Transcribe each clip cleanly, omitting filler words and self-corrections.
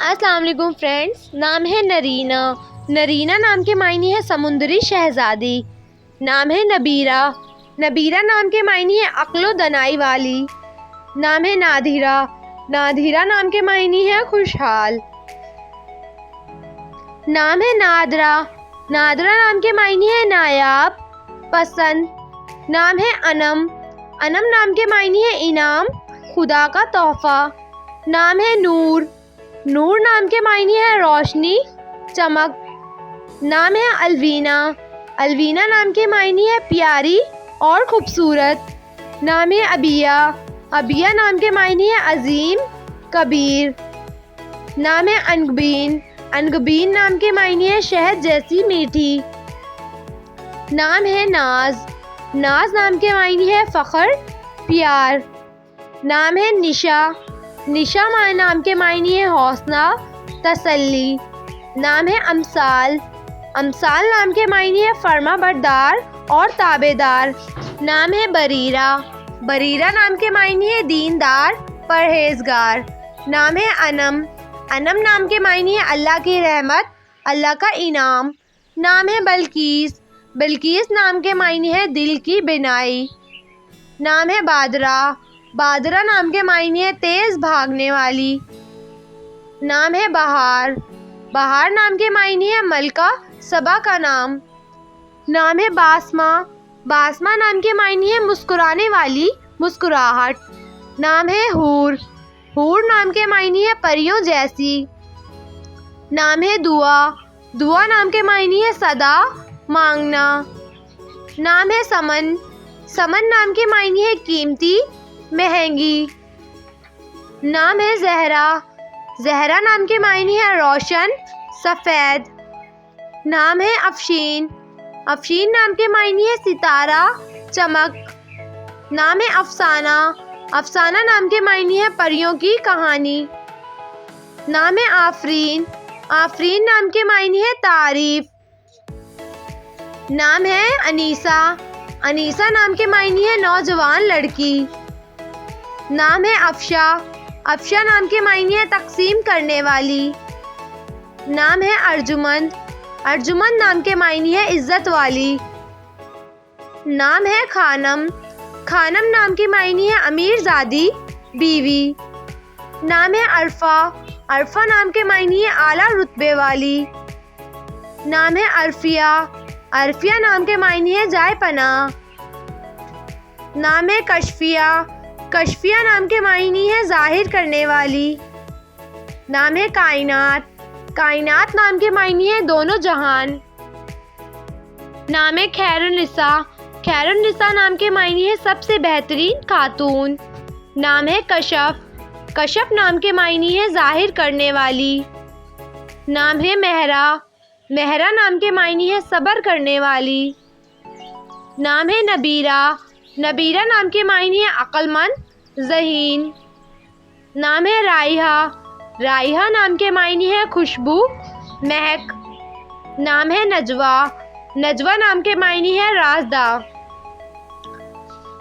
السلام علیکم فرینڈس، نام ہے نرینا۔ نرینا نام کے معنی ہے سمندری شہزادی۔ نام ہے نبیرہ۔ نبیرہ نام کے معنی ہے عقل و دانائی والی۔ نام ہے نادھیرہ۔ نادھیرہ نام کے معنی ہے خوشحال۔ نام ہے نادرہ۔ نادرہ نام کے معنی ہے نایاب، پسند۔ نام ہے انم۔ انم نام کے معنی ہے انعام، خدا کا تحفہ۔ نام ہے نور۔ نور نام کے معنی ہے روشنی، چمک۔ نام ہے الوینا۔ الوینا نام کے معنی ہے پیاری اور خوبصورت۔ نام ہے ابیہ۔ ابیہ نام کے معنی ہے عظیم، کبیر۔ نام ہے انگبین۔ انگبین نام کے معنی ہے شہد جیسی میٹھی۔ نام ہے ناز۔ ناز نام کے معنی ہے فخر، پیار۔ نام ہے نشا۔ نشا نام کے معنی ہے حوصلہ، تسلی۔ نام ہے امثال۔ امثال نام کے معنی ہے فرما بردار اور تابع دار۔ نام ہے بریرہ۔ بریرہ نام کے معنی ہے دیندار، پرہیزگار۔ نام ہے انم۔ انم نام کے معنی ہے اللہ کی رحمت، اللہ کا انعام۔ نام ہے بلقیس۔ بلقیس نام کے معنی ہے دل کی بینائی۔ نام ہے بادرہ۔ بادرہ نام کے معنی ہے تیز بھاگنے والی۔ نام ہے بہار۔ بہار نام کے معنی ہے ملکہ سبا کا نام۔ نام ہے باسمہ۔ باسمہ نام کے معنی ہے مسکرانے والی، مسکراہٹ۔ نام ہے حور۔ حور نام کے معنی ہے پریوں جیسی۔ نام ہے دعا۔ دعا نام کے معنی ہے صدا، مانگنا۔ نام ہے سمن۔ سمن نام کے معنی ہے قیمتی، مہنگی۔ نام ہے زہرا۔ زہرا نام کے معنی ہے روشن، سفید۔ نام ہے افشین۔ افشین نام کے معنی ہے ستارہ، چمک۔ نام ہے افسانہ۔ افسانہ نام کے معنی ہے پریوں کی کہانی۔ نام ہے آفرین۔ آفرین نام کے معنی ہے تعریف۔ نام ہے انیسہ۔ انیسہ نام کے معنی ہے نوجوان لڑکی۔ نام ہے افشا۔ افشا نام کے معنی ہے تقسیم کرنے والی۔ نام ہے ارجمند۔ ارجمند نام کے معنی ہے عزت والی۔ نام ہے خانم۔ خانم نام کے معنی ہے امیر زادی، بیوی۔ نام ہے عرفہ۔ عرفہ نام کے معنی ہے اعلیٰ رتبے والی۔ نام ہے عرفیہ۔ عرفیہ نام کے معنی ہے جائے پناہ۔ نام ہے کشفیہ۔ کشفیہ نام کے معنی ہے ظاہر کرنے والی۔ نام ہے کائنات۔ کائنات نام کے معنی ہے دونوں جہان۔ نام ہے خیر النساء۔ خیر النساء نام کے معنی ہے سب سے بہترین خاتون۔ نام ہے کشف۔ کشف نام کے معنی ہے ظاہر کرنے والی۔ نام ہے مہرہ۔ مہرہ نام کے معنی ہے صبر کرنے والی۔ نام ہے نبیرہ۔ نبیرہ نام کے معنی ہے عقل مند، ذہین۔ نام ہے رائحہ۔ رائحہ نام کے معنی ہے خوشبو، مہک۔ نام ہے نجوہ۔ نجوہ نام کے معنی ہے رازدار۔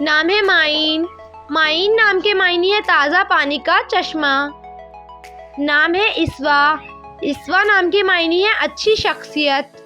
نام ہے معین۔ معین نام کے معنی ہے تازہ پانی کا چشمہ۔ نام ہے اسوا۔ اسوا نام کے معنی ہے اچھی شخصیت۔